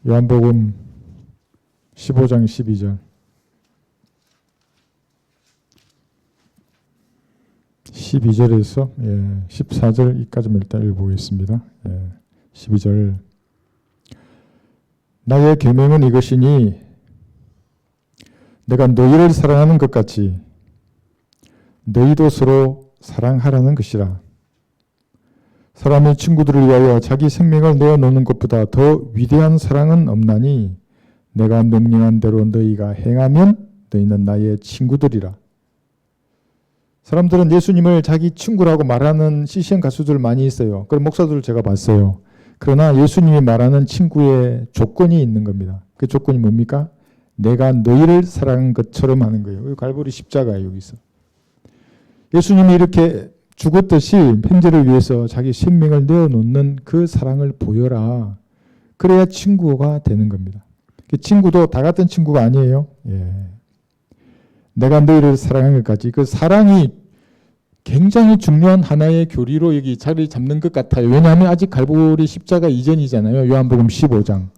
요한복음 15장 12절. 12절에서 14절까지 일단 읽어보겠습니다. 12절. 나의 계명은 이것이니 내가 너희를 사랑하는 것 같이 너희도 서로 사랑하라는 것이라. 사람의 친구들을 위하여 자기 생명을 내어놓는 것보다 더 위대한 사랑은 없나니 내가 명령한 대로 너희가 행하면 너희는 나의 친구들이라. 사람들은 예수님을 자기 친구라고 말하는 CCM 가수들 많이 있어요. 그런 목사들을 제가 봤어요. 그러나 예수님이 말하는 친구의 조건이 있는 겁니다. 그 조건이 뭡니까? 내가 너희를 사랑한 것처럼 하는 거예요. 갈보리 십자가예요, 여기서. 예수님이 이렇게 죽었듯이 형제를 위해서 자기 생명을 내어놓는 그 사랑을 보여라. 그래야 친구가 되는 겁니다. 그 친구도 다 같은 친구가 아니에요. 내가 너희를 사랑한 것까지. 그 사랑이 굉장히 중요한 하나의 교리로 여기 자리 잡는 것 같아요. 왜냐하면 아직 갈보리 십자가 이전이잖아요. 요한복음 15장.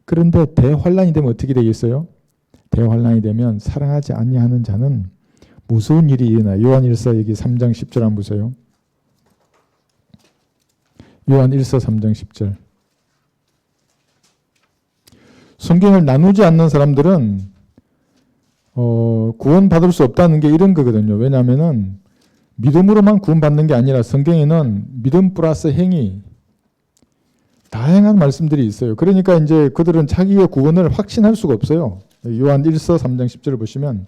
그런데 대환란이 되면 어떻게 되겠어요? 대환란이 되면 사랑하지 아니하는 자는 무서운 일이 일어나요. 요한일서 여기 3장 10절 한번 보세요. 요한일서 3장 10절. 성경을 나누지 않는 사람들은 구원받을 수 없다는 게 이런 거거든요. 왜냐하면 믿음으로만 구원받는 게 아니라 성경에는 믿음 플러스 행위, 다양한 말씀들이 있어요. 그러니까 이제 그들은 자기의 구원을 확신할 수가 없어요. 요한 1서 3장 10절을 보시면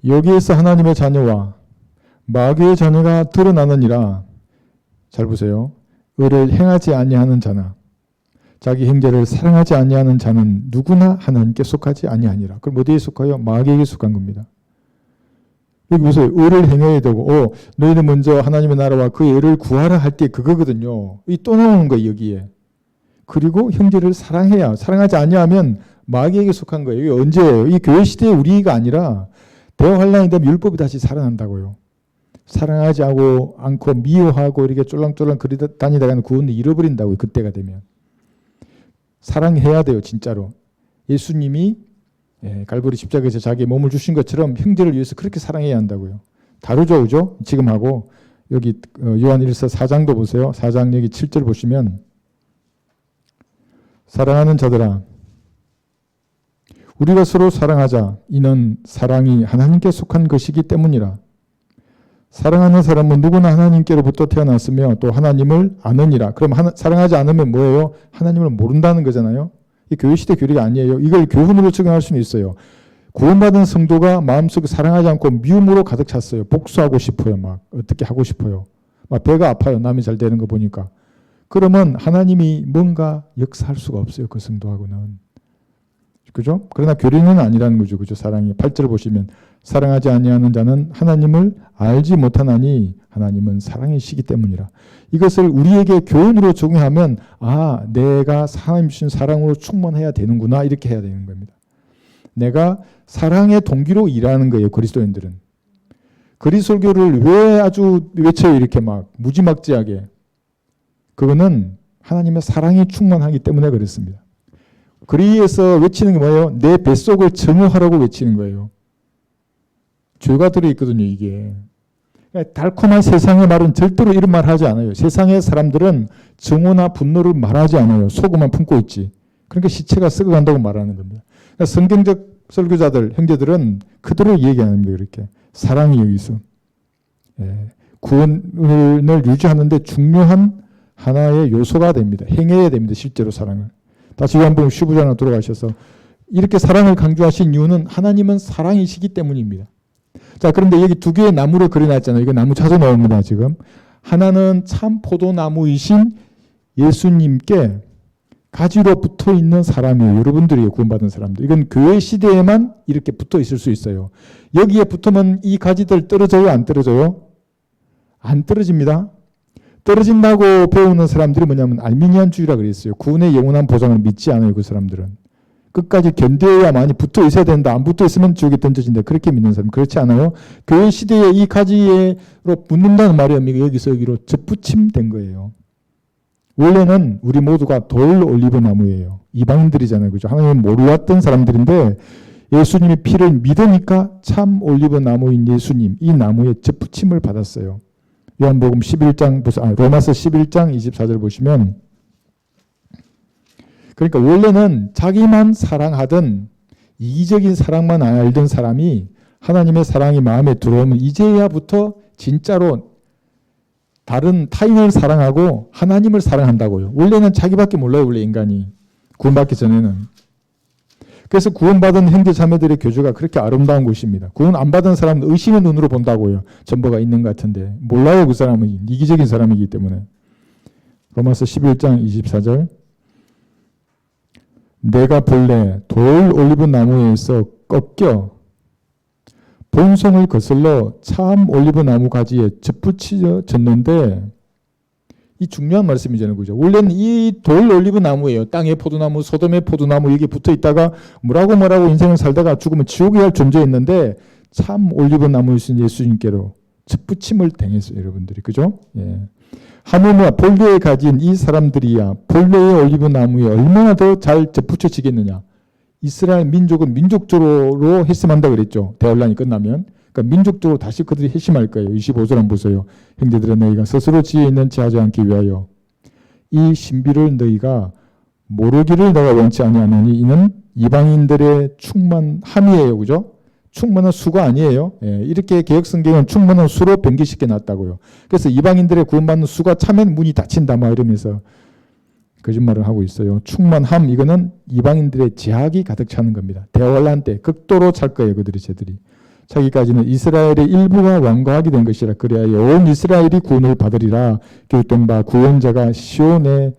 여기에서 하나님의 자녀와 마귀의 자녀가 드러나느니라. 잘 보세요. 의를 행하지 아니하는 자나 자기 형제를 사랑하지 아니하는 자는 누구나 하나님께 속하지 아니하니라. 그럼 어디에 속하여? 마귀에게 속한 겁니다. 여기 보세요. 의를 행해야 되고 너희는 먼저 하나님의 나라와 그의 의를 구하라 할 때 그거거든요. 이 또 나오는 거예요. 여기에. 그리고 형제를 사랑해야. 사랑하지 아니하면 마귀에게 속한 거예요. 이게 언제예요? 이 교회 시대의 우리가 아니라 대환란이 되면 율법이 다시 살아난다고요. 사랑하지 않고 미워하고 이렇게 쫄랑쫄랑 다니다가는 구원을 잃어버린다고요. 그때가 되면. 사랑해야 돼요. 진짜로. 예수님이 갈보리 십자가에서 자기 몸을 주신 것처럼 형제를 위해서 그렇게 사랑해야 한다고요. 다르죠. 그죠? 지금 하고 여기 요한일서 4장도 보세요. 4장 여기 7절 보시면 사랑하는 자들아 우리가 서로 사랑하자. 이는 사랑이 하나님께 속한 것이기 때문이라. 사랑하는 사람은 누구나 하나님께로부터 태어났으며 또 하나님을 아느니라. 그럼 사랑하지 않으면 뭐예요? 하나님을 모른다는 거잖아요. 이 교회 시대 교리가 아니에요. 이걸 교훈으로 적용할 수는 있어요. 구원받은 성도가 마음속에 사랑하지 않고 미움으로 가득 찼어요. 복수하고 싶어요. 막 어떻게 하고 싶어요. 막 배가 아파요. 남이 잘 되는 거 보니까. 그러면 하나님이 뭔가 역사할 수가 없어요. 그 성도하고는. 그죠? 그러나 교리는 아니라는 거죠. 그죠? 사랑이. 8절을 보시면 사랑하지 아니하는 자는 하나님을 알지 못하나니 하나님은 사랑이시기 때문이라. 이것을 우리에게 교훈으로 적용하면 내가 하나님 주신 사랑으로 충만해야 되는구나 이렇게 해야 되는 겁니다. 내가 사랑의 동기로 일하는 거예요. 그리스도인들은. 그리스도교를 왜 아주 외쳐요? 이렇게 막 무지막지하게. 그거는 하나님의 사랑이 충만하기 때문에 그렇습니다. 그리에서 외치는 게 뭐예요? 내 뱃속을 정욕하라고 외치는 거예요. 죄가 들어있거든요, 이게. 그러니까 달콤한 세상의 말은 절대로 이런 말 하지 않아요. 세상의 사람들은 정오나 분노를 말하지 않아요. 속으만 품고 있지. 그러니까 시체가 썩어간다고 말하는 겁니다. 그러니까 성경적 설교자들, 형제들은 그대로 얘기합니다. 그렇게. 사랑이 여기서. 구원을 유지하는데 중요한 하나의 요소가 됩니다. 행해야 됩니다. 실제로 사랑을. 다시 요한복음 15장으로 돌아가셔서 이렇게 사랑을 강조하신 이유는 하나님은 사랑이시기 때문입니다. 자, 그런데 여기 두 개의 나무를 그려놨잖아요. 이거 나무 찾아 나옵니다, 지금. 하나는 참 포도나무이신 예수님께 가지로 붙어 있는 사람이에요. 여러분들이 구원받은 사람들. 이건 교회 시대에만 이렇게 붙어 있을 수 있어요. 여기에 붙으면 이 가지들 떨어져요? 안 떨어져요? 안 떨어집니다. 떨어진다고 배우는 사람들이 뭐냐면 알미니안주의라 그랬어요. 구원의 영원한 보장을 믿지 않아요. 그 사람들은. 끝까지 견뎌야만이 붙어 있어야 된다. 안 붙어 있으면 지옥에 던져진다. 그렇게 믿는 사람. 그렇지 않아요? 교회 시대에 이 가지로 붙는다는 말이 여기서 여기로 접붙임된 거예요. 원래는 우리 모두가 돌 올리브 나무예요. 이방인들이잖아요. 그죠? 하나님은 몰랐던 사람들인데 예수님이 피를 믿으니까 참 올리브 나무인 예수님, 이 나무에 접붙임을 받았어요. 요한복음 11장, 로마서 11장 24절 보시면, 그러니까 원래는 자기만 사랑하던 이기적인 사랑만 알던 사람이 하나님의 사랑이 마음에 들어오면 이제야부터 진짜로 다른 타인을 사랑하고 하나님을 사랑한다고요. 원래는 자기밖에 몰라요. 원래 인간이 구원받기 전에는. 그래서 구원받은 형제 자매들의 교주가 그렇게 아름다운 곳입니다. 구원 안 받은 사람은 의심의 눈으로 본다고요. 전부가 있는 것 같은데 몰라요. 그 사람은 이기적인 사람이기 때문에. 로마서 11장 24절, 내가 본래 돌 올리브 나무에서 꺾여 본성을 거슬러 참 올리브 나무 가지에 접붙여졌는데, 이 중요한 말씀이잖아요. 그죠? 원래는 이 돌 올리브 나무예요. 땅의 포도나무, 소돔의 포도나무 여기 붙어 있다가 뭐라고 인생을 살다가 죽으면 지옥에 갈 존재였는데 참 올리브 나무이신 예수님께로 접붙임을 당했어요. 여러분들이. 그죠? 예. 하물며 본래에 가진 이 사람들이야 본래의 올리브 나무에 얼마나 더 잘 접붙여지겠느냐. 이스라엘 민족은 민족적으로 회심한다 그랬죠. 대환란이 끝나면. 그러니까 민족적으로 다시 그들이 회심할 거예요. 25절 한번 보세요. 형제들아, 너희가 스스로 지혜 있는 체 하지 않기 위하여 이 신비를 너희가 모르기를 내가 원치 아니하노니 이는 이방인들의 충만함이에요. 그죠? 충만한 수가 아니에요. 예, 이렇게 개혁성경은 충만한 수로 변기시켜 놨다고요. 그래서 이방인들의 구원받는 수가 차면 문이 닫힌다 막 이러면서 거짓말을 하고 있어요. 충만함, 이거는 이방인들의 제약이 가득 차는 겁니다. 대환란 때 극도로 찰 거예요. 그들이 차기까지는 이스라엘의 일부가 완고하게 된 것이라. 그래야 온 이스라엘이 구원을 받으리라. 교육된 바 구원자가 시온에서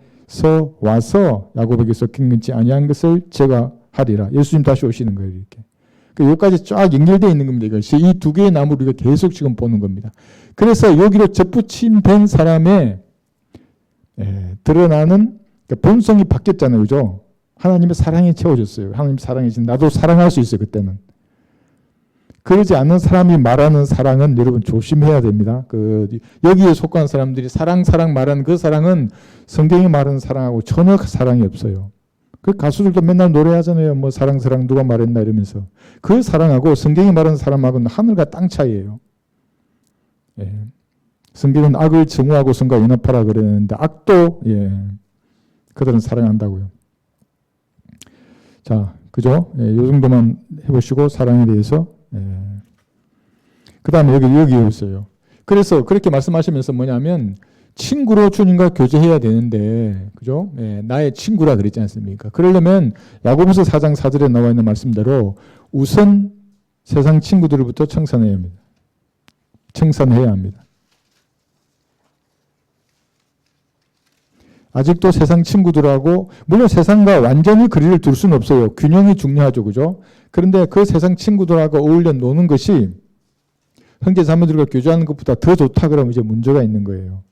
와서 야곱에게서 경건치 아니한 것을 제거하리라. 예수님 다시 오시는 거예요. 이렇게. 여기까지 쫙 연결되어 있는 겁니다. 이것이 이 두 개의 나무를 우리가 계속 지금 보는 겁니다. 그래서 여기로 접붙임된 사람의 드러나는 본성이 바뀌었잖아요. 그죠? 하나님의 사랑이 채워졌어요. 하나님 사랑이 지금 나도 사랑할 수 있어요. 그때는. 그러지 않는 사람이 말하는 사랑은 여러분 조심해야 됩니다. 여기에 속한 사람들이 사랑 말하는 그 사랑은 성경이 말하는 사랑하고 전혀 사랑이 없어요. 그 가수들도 맨날 노래하잖아요. 뭐 사랑 누가 말했나 이러면서. 그 사랑하고 성경이 말하는 사람하고는 하늘과 땅 차이예요. 예. 성경은 악을 증오하고 선과 연합하라 그랬는데 악도 그들은 사랑한다고요. 자, 그죠? 이 정도만 해보시고 사랑에 대해서. 그 다음에 여기 있어요. 그래서 그렇게 말씀하시면서 뭐냐면 친구로 주님과 교제해야 되는데, 그죠? 나의 친구라 그랬지 않습니까? 그러려면 야고보서 4장 4절에 나와 있는 말씀대로 우선 세상 친구들부터 청산해야 합니다. 아직도 세상 친구들하고, 물론 세상과 완전히 거리를 둘 수는 없어요. 균형이 중요하죠. 그죠? 그런데 그 세상 친구들하고 어울려 노는 것이 형제 자매들과 교제하는 것보다 더 좋다 그러면 이제 문제가 있는 거예요.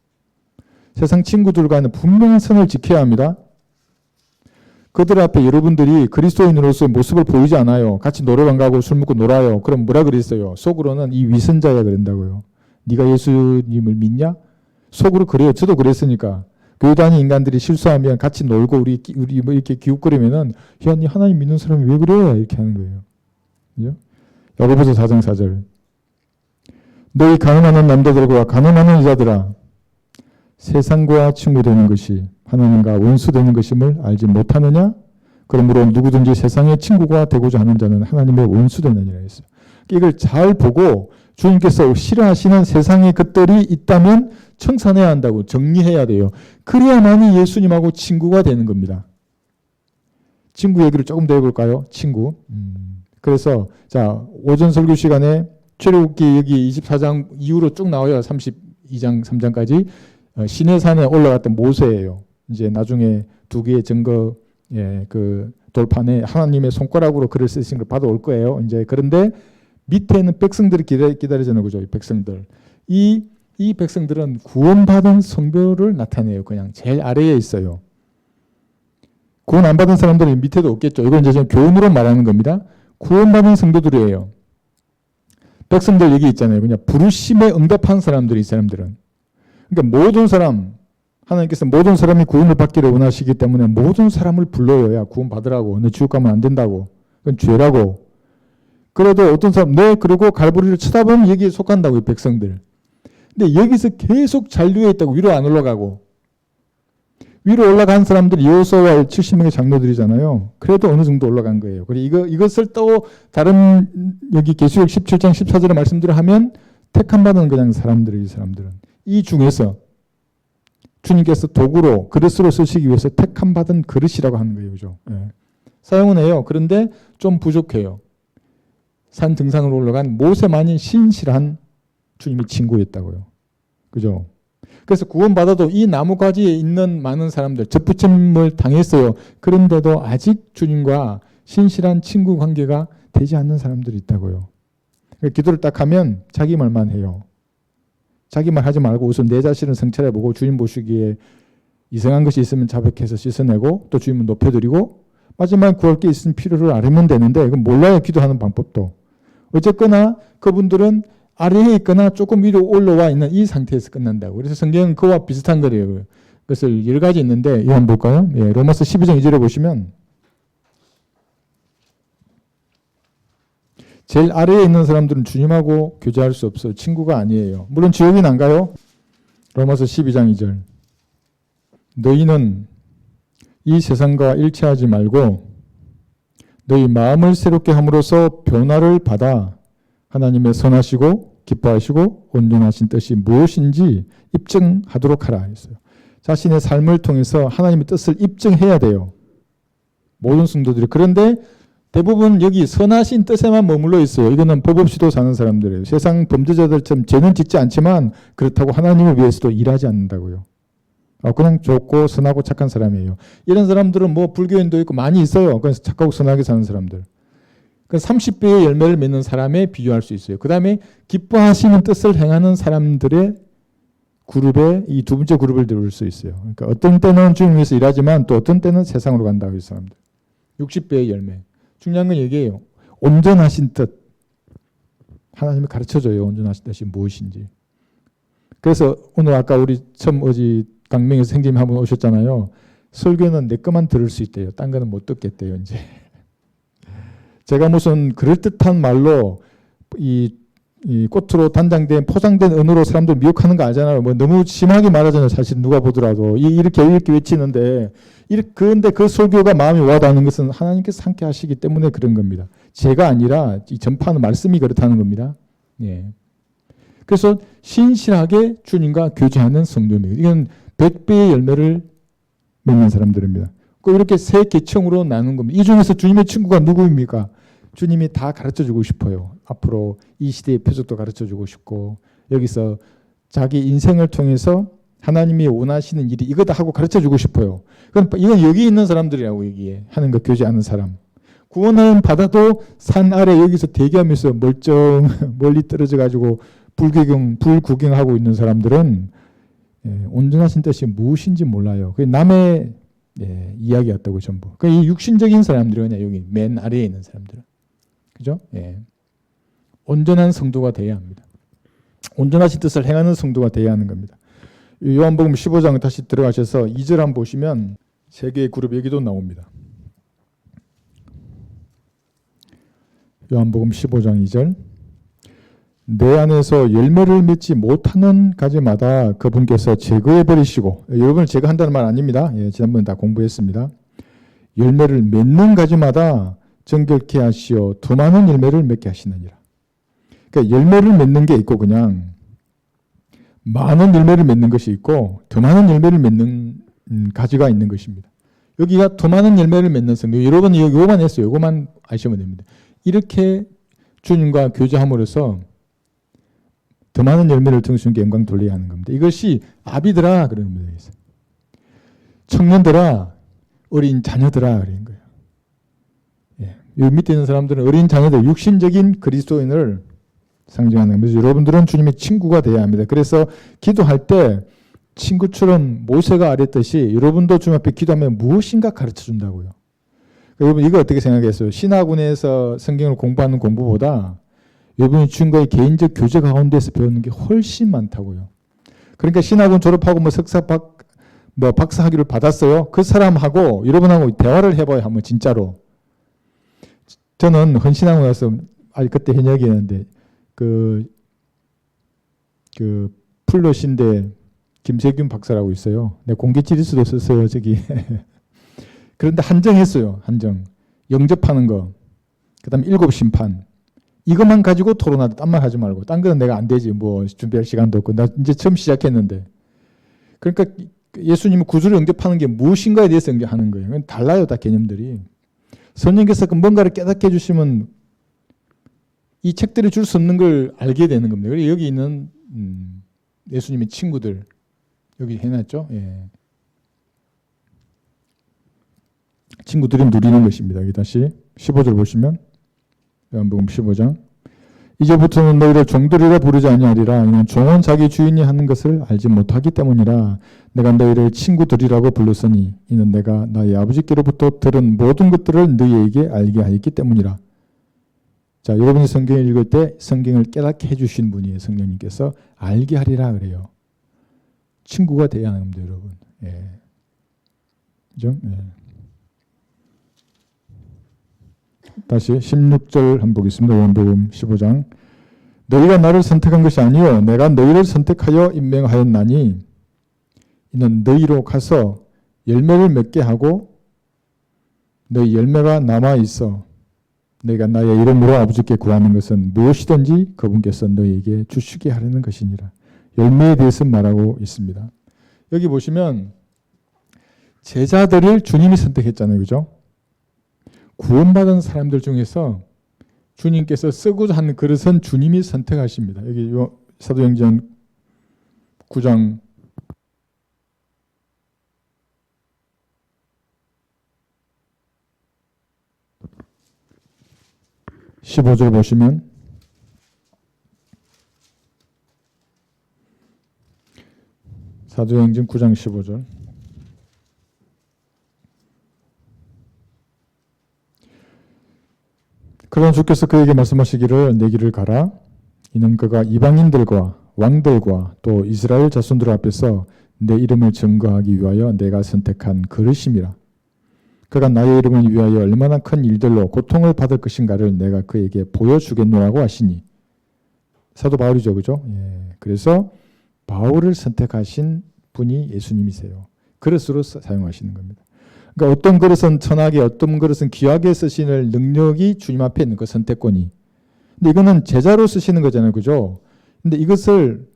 세상 친구들과는 분명한 선을 지켜야 합니다. 그들 앞에 여러분들이 그리스도인으로서의 모습을 보이지 않아요. 같이 노래방 가고 술 먹고 놀아요. 그럼 뭐라 그랬어요? 속으로는 이 위선자야 그런다고요. 네가 예수님을 믿냐? 속으로 그래요. 저도 그랬으니까. 교회 다니는 인간들이 실수하면 같이 놀고 우리 뭐 이렇게 기웃거리면은 야, 니 하나님 믿는 사람이 왜 그래? 이렇게 하는 거예요. 그죠? 야고보서 4장 4절. 너희 가난한 남자들과 가난한 여자들아, 세상과 친구 되는 것이 하나님과 원수 되는 것임을 알지 못하느냐? 그러므로 누구든지 세상의 친구가 되고자 하는 자는 하나님의 원수 되느니라 했어요. 이걸 잘 보고 주님께서 싫어하시는 세상의 것들이 있다면 청산해야 한다고, 정리해야 돼요. 그래야만이 예수님하고 친구가 되는 겁니다. 친구 얘기를 조금 더 해볼까요? 친구. 그래서 자, 오전 설교 시간에 출애굽기 여기 24장 이후로 쭉 나와요. 32장 3장까지. 시내산에 올라갔던 모세예요. 이제 나중에 두 개의 증거, 그 돌판에 하나님의 손가락으로 글을 쓰신 걸 받아올 거예요. 이제 그런데 밑에는 백성들이 기다리잖아요. 그죠? 이 백성들. 이 백성들은 구원받은 성도를 나타내요. 그냥 제일 아래에 있어요. 구원 안 받은 사람들은 밑에도 없겠죠. 이건 이제 교훈으로 말하는 겁니다. 구원받은 성도들이에요. 백성들 얘기 있잖아요. 그냥 부르심에 응답한 사람들이 이 사람들은. 그러니까 모든 사람, 하나님께서 모든 사람이 구원을 받기를 원하시기 때문에 모든 사람을 불러요. 야, 구원 받으라고. 너 지옥 가면 안 된다고. 그건 죄라고. 그래도 어떤 사람, 네, 그리고 갈보리를 쳐다보면 여기에 속한다고, 이 백성들. 근데 여기서 계속 잔류해 있다고, 위로 안 올라가고. 위로 올라간 사람들이 여호수아와 70명의 장로들이잖아요. 그래도 어느 정도 올라간 거예요. 그리고 이것을 또 다른 여기 계시록 17장 14절의 말씀대로 하면 택함 받은 그냥 사람들이 이 사람들은. 이 중에서 주님께서 도구로 그릇으로 쓰시기 위해서 택함 받은 그릇이라고 하는 거예요. 그죠? 예. 사용은 해요. 그런데 좀 부족해요. 산 등산으로 올라간 모세만이 신실한 주님의 친구였다고요. 그죠? 그래서 구원받아도 이 나무가지에 있는 많은 사람들, 접붙임을 당했어요. 그런데도 아직 주님과 신실한 친구 관계가 되지 않는 사람들이 있다고요. 기도를 딱 하면 자기 말만 해요. 자기 말 하지 말고 우선 내 자신을 성찰해보고 주님 보시기에 이상한 것이 있으면 자백해서 씻어내고 또 주님을 높여드리고 마지막에 구할 게 있으면 필요를 알면 되는데 이건 몰라요. 기도하는 방법도. 어쨌거나 그분들은 아래에 있거나 조금 위로 올라와 있는 이 상태에서 끝난다고. 그래서 성경은 그와 비슷한 거래요. 그것을 여러 가지 있는데 이거 한번 볼까요? 예, 로마서 12장 2절에 보시면 제일 아래에 있는 사람들은 주님하고 교제할 수 없어요. 친구가 아니에요. 물론 지옥은 안 가요. 로마서 12장 2절. 너희는 이 세상과 일치하지 말고 너희 마음을 새롭게 함으로써 변화를 받아 하나님의 선하시고 기뻐하시고 온전하신 뜻이 무엇인지 입증하도록 하라 했어요. 자신의 삶을 통해서 하나님의 뜻을 입증해야 돼요. 모든 성도들이. 그런데 대부분 여기 선하신 뜻에만 머물러 있어요. 이거는 법 없이도 사는 사람들이에요. 세상 범죄자들처럼 죄는 짓지 않지만 그렇다고 하나님을 위해서도 일하지 않는다고요. 그냥 좋고 선하고 착한 사람이에요. 이런 사람들은 뭐 불교인도 있고 많이 있어요. 그래서 착하고 선하게 사는 사람들. 그 30배의 열매를 맺는 사람에 비유할 수 있어요. 그 다음에 기뻐하시는 뜻을 행하는 사람들의 그룹에 이 두 번째 그룹을 들을 수 있어요. 그러니까 어떤 때는 주님 위해서 일하지만 또 어떤 때는 세상으로 간다고 이 사람들. 60배의 열매. 중요한 건 얘기예요. 온전하신 뜻. 하나님이 가르쳐줘요. 온전하신 뜻이 무엇인지. 그래서 오늘 아까 우리 처음 어제 강명에서 생님이 한 분 오셨잖아요. 설교는 내 것만 들을 수 있대요. 딴 거는 못 듣겠대요. 이제. 제가 무슨 그럴듯한 말로 이 꽃으로 단장된 포장된 언어로 사람들 미혹하는 거 아니잖아요. 뭐 너무 심하게 말하잖아요. 사실 누가 보더라도 이렇게 외치는데 그런데 그 설교가 마음에 와닿는 것은 하나님께서 함께 하시기 때문에 그런 겁니다. 제가 아니라 이 전파하는 말씀이 그렇다는 겁니다. 예. 그래서 신실하게 주님과 교제하는 성도입니다. 이건 100배의 열매를 맺는 사람들입니다. 이렇게 세 계층으로 나눈 겁니다. 이 중에서 주님의 친구가 누구입니까? 주님이 다 가르쳐주고 싶어요. 앞으로 이 시대의 표적도 가르쳐주고 싶고 여기서 자기 인생을 통해서 하나님이 원하시는 일이 이거다 하고 가르쳐주고 싶어요. 이건 여기 있는 사람들이라고 여기에 하는 거 교제하는 사람. 구원을 받아도 산 아래 여기서 대기하면서 멀리 떨어져 가지고 불구경하고 있는 사람들은 온전하신 뜻이 무엇인지 몰라요. 남의 이야기였다고 전부. 이 육신적인 사람들이 그냥 여기 맨 아래에 있는 사람들은. 그죠? 예. 온전한 성도가 되어야 합니다. 온전하신 뜻을 행하는 성도가 되어야 하는 겁니다. 요한복음 15장 다시 들어가셔서 2절 한번 보시면 세 개의 그룹 얘기도 나옵니다. 요한복음 15장 2절. 내 안에서 열매를 맺지 못하는 가지마다 그분께서 제거해 버리시고, 여러분을 제거한다는 말 아닙니다. 지난번에 다 공부했습니다. 열매를 맺는 가지마다 정결케 하시어 더 많은 열매를 맺게 하시느니라. 그러니까 열매를 맺는 게 있고 그냥 많은 열매를 맺는 것이 있고 더 많은 열매를 맺는 가지가 있는 것입니다. 여기가 더 많은 열매를 맺는 성도. 여러분 요거만 했어요. 요거만 아시면 됩니다. 이렇게 주님과 교제함으로써 더 많은 열매를 통해 주님께 영광 돌려야 하는 겁니다. 이것이 아비들아 그러는 겁니다. 청년들아 어린 자녀들아 그런 거예요. 여기 밑에 있는 사람들은 어린 자녀들, 육신적인 그리스도인을 상징하는 겁니다. 여러분들은 주님의 친구가 되어야 합니다. 그래서 기도할 때 친구처럼 모세가 아랬듯이 여러분도 주님 앞에 기도하면 무엇인가 가르쳐 준다고요. 여러분 이거 어떻게 생각했어요? 신학원에서 성경을 공부하는 공부보다 여러분이 주님과의 개인적 교제 가운데서 배우는 게 훨씬 많다고요. 그러니까 신학원 졸업하고 뭐 석사 박사 학위를 받았어요. 그 사람하고 여러분하고 대화를 해봐요. 한번 진짜로. 저는 헌신학원 가서 그때 현역이었는데 그 플러신대 김세균 박사라고 있어요. 내 공개지리수도 썼어요. 저기. 그런데 한정했어요. 한정. 영접하는 거. 그 다음에 7심판. 이것만 가지고 토론하다. 딴 말 하지 말고. 딴 거는 내가 안 되지. 뭐 준비할 시간도 없고. 나 이제 처음 시작했는데. 그러니까 예수님은 구주를 영접하는 게 무엇인가에 대해서 영접하는 거예요. 달라요. 다 개념들이. 성령께서 뭔가를 깨닫게 해주시면 이 책들이 줄 수 없는 걸 알게 되는 겁니다. 그리고 여기 있는 예수님의 친구들 여기 해놨죠. 예. 친구들이 누리는 것입니다. 여기 다시 15절 보시면 요한복음 15장 이제부터는 너희를 종들이라 부르지 아니하리라. 이는 종은 자기 주인이 하는 것을 알지 못하기 때문이라. 내가 너희를 친구들이라고 불렀으니 이는 내가 나의 아버지께로부터 들은 모든 것들을 너희에게 알게 하였기 때문이라. 자, 여러분이 성경을 읽을 때 성경을 깨닫게 해주신 분이 성령님께서 알게 하리라 그래요. 친구가 돼야 하는 겁니다, 여러분. 예. 그죠? 예. 다시 16절 한번 보겠습니다. 요한복음 15장. 너희가 나를 선택한 것이 아니요 내가 너희를 선택하여 임명하였나니 이는 너희로 가서 열매를 맺게 하고 너희 열매가 남아 있어 너희가 나의 이름으로 아버지께 구하는 것은 무엇이든지 그분께서 너희에게 주시게 하려는 것이니라. 열매에 대해서 말하고 있습니다. 여기 보시면 제자들을 주님이 선택했잖아요. 그죠? 구원받은 사람들 중에서 주님께서 쓰고자 하는 그릇은 주님이 선택하십니다. 여기 사도행전 9장 15절 보시면 사도행전 9장 15절 그러나 주께서 그에게 말씀하시기를 내 길을 가라. 이는 그가 이방인들과 왕들과 또 이스라엘 자손들 앞에서 내 이름을 증거하기 위하여 내가 선택한 그릇임이라. 그가 나의 이름을 위하여 얼마나 큰 일들로 고통을 받을 것인가를 내가 그에게 보여주겠노라고 하시니. 사도 바울이죠. 그죠? 예. 그래서 바울을 선택하신 분이 예수님이세요. 그릇으로 사용하시는 겁니다. 그러니까 어떤 그릇은 천하게 어떤 그릇은 귀하게 쓰시는 능력이 주님 앞에 있는 그 선택권이. 근데 이거는 제자로 쓰시는 거잖아요. 그죠? 근데 이것을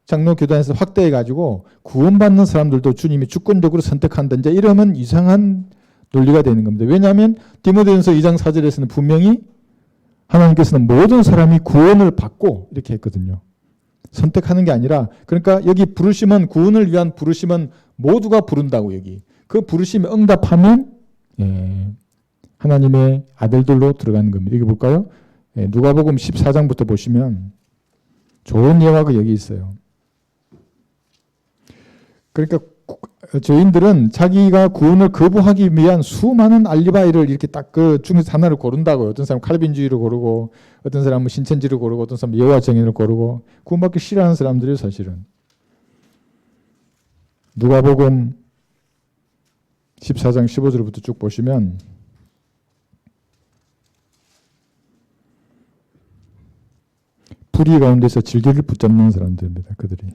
장로 교단에서 확대해 가지고 구원받는 사람들도 주님이 주권적으로 선택한다. 이제 이러면 이상한 논리가 되는 겁니다. 왜냐하면 디모데전서 2장 4절에서는 분명히 하나님께서는 모든 사람이 구원을 받고 이렇게 했거든요. 선택하는 게 아니라 그러니까 여기 부르심은 구원을 위한 부르심은 모두가 부른다고 여기. 그 부르심에 응답하면 하나님의 아들들로 들어가는 겁니다. 이거 볼까요? 누가복음 14장부터 보시면 좋은 예화가 여기 있어요. 그러니까 죄인들은 자기가 구원을 거부하기 위한 수많은 알리바이를 이렇게 딱 그 중에서 하나를 고른다고요. 어떤 사람은 칼빈주의를 고르고 어떤 사람은 신천지를 고르고 어떤 사람은 여호와 증인을 고르고 구원받기 싫어하는 사람들이에요. 사실은. 누가복음 14장 15절부터 쭉 보시면 불의 가운데서 질기를 붙잡는 사람들입니다. 그들이.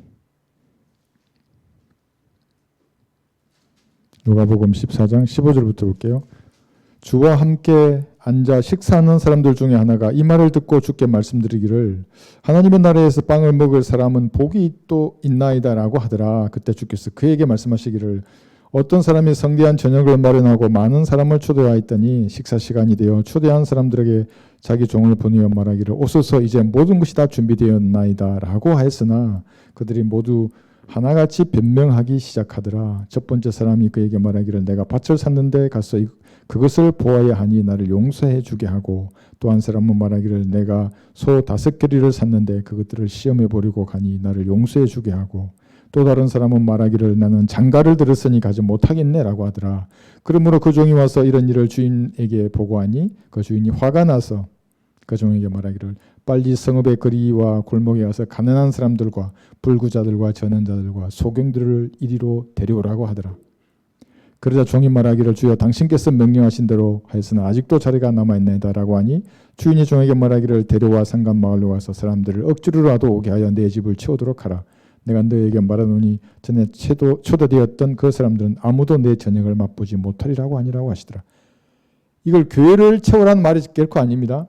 누가복음 14장 15절부터 볼게요. 주와 함께 앉아 식사하는 사람들 중에 하나가 이 말을 듣고 주께 말씀드리기를 하나님의 나라에서 빵을 먹을 사람은 복이 또 있나이다 라고 하더라. 그때 주께서 그에게 말씀하시기를 어떤 사람이 성대한 저녁을 마련하고 많은 사람을 초대하였더니 식사 시간이 되어 초대한 사람들에게 자기 종을 보내어 말하기를 오소서 이제 모든 것이 다 준비되었나이다 라고 하였으나 그들이 모두 하나같이 변명하기 시작하더라. 첫 번째 사람이 그에게 말하기를 내가 밭을 샀는데 가서 그것을 보아야 하니 나를 용서해 주게 하고 또 한 사람은 말하기를 내가 소 5 겨리를 샀는데 그것들을 시험해 보려고 가니 나를 용서해 주게 하고 또 다른 사람은 말하기를 나는 장가를 들었으니 가지 못하겠네라고 하더라. 그러므로 그 종이 와서 이런 일을 주인에게 보고하니 그 주인이 화가 나서 그 종에게 말하기를 빨리 성읍의 거리와 골목에 가서 가난한 사람들과 불구자들과 전원자들과 소경들을 이리로 데려오라고 하더라. 그러자 종이 말하기를 주여 당신께서 명령하신 대로 하였으나 아직도 자리가 남아있나이다라고 하니 주인이 종에게 말하기를 데려와 상간 마을로 가서 사람들을 억지로라도 오게 하여 내 집을 채우도록 하라. 내가 너에게 말하노니 전에 초대되었던 그 사람들은 아무도 내 저녁을 맛보지 못하리라고 아니라고 하시더라. 이걸 교회를 채우라는 말이 결코 아닙니다.